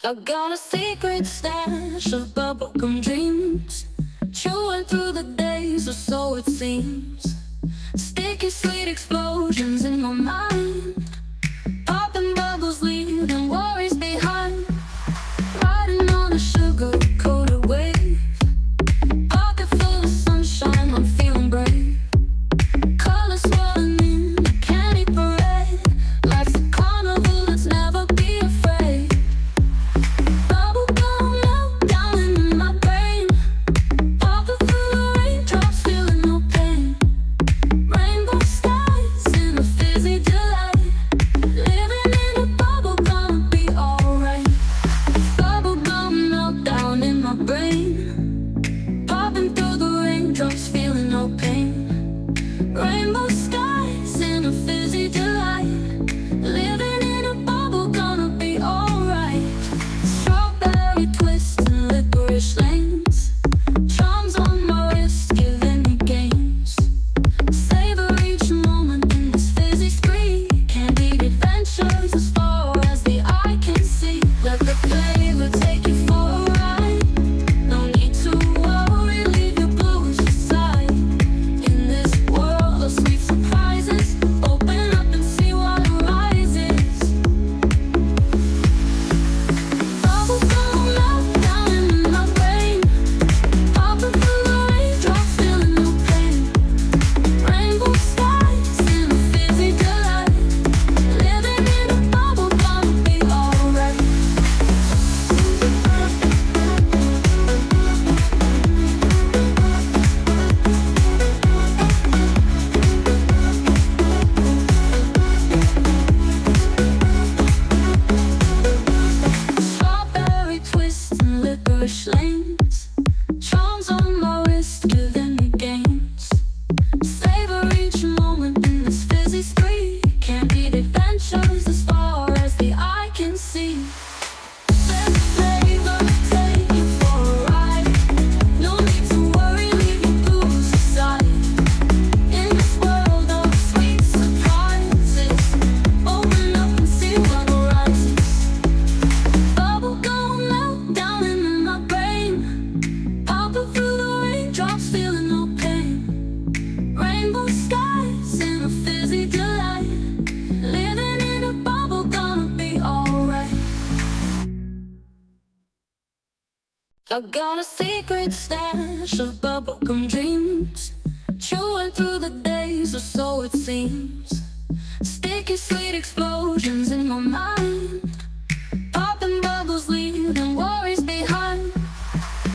I got a secret stash of bubblegum dreams, chewing through the days, or so it seems. Sticky sweet explosions in my mind, popping bubbles leaving worries behind. Riding on a sugar-coated wave, pocket full of sunshine, I'm feeling brave. Colors swirling in a candy parade, life's a carnival, let's never be afraid. Bubblegum melt down in my brain, popping through the raindrops, feeling no pain. Rainbow skies in a fizzy delight, living in a bubble, gonna be alright. Bubblegum melt down in my brain, popping through the raindrops, feeling no pain. Rainbow skies in a fizzy delight, living in a bubble, gonna be alright. Strawberry twists and licorice lanes, charms on my wrist, giving me games. Savor each moment in this fizzy spree, candied adventures as far as the eye can see. Let the flavor take you for a ride, no need to worry, leave your blues aside. In this world of sweet surprises, open up and see what arises. Bubblegum melt down in my brain, popping through the raindrops, feeling no pain. Rainbow skies in a fizzy delight, living in a bubble, gonna be alright. Strawberry twists and licorice lanes, charms on my wrist, giving me games. Savor each moment in this fizzy spree, candied adventures as far as the eye can see. Let the flavor take you for a ride, no need to worry, leave your blues aside. In this world of sweet surprises, open up and see what arises. Bubblegum melt down in my brain, popping through the raindrops, feeling no pain. Rainbow skies in a fizzy delight, living in a bubble, gonna be alright. I got a secret stash of bubblegum dreams, chewing through the days, or so it seems. Sticky sweet explosions in my mind,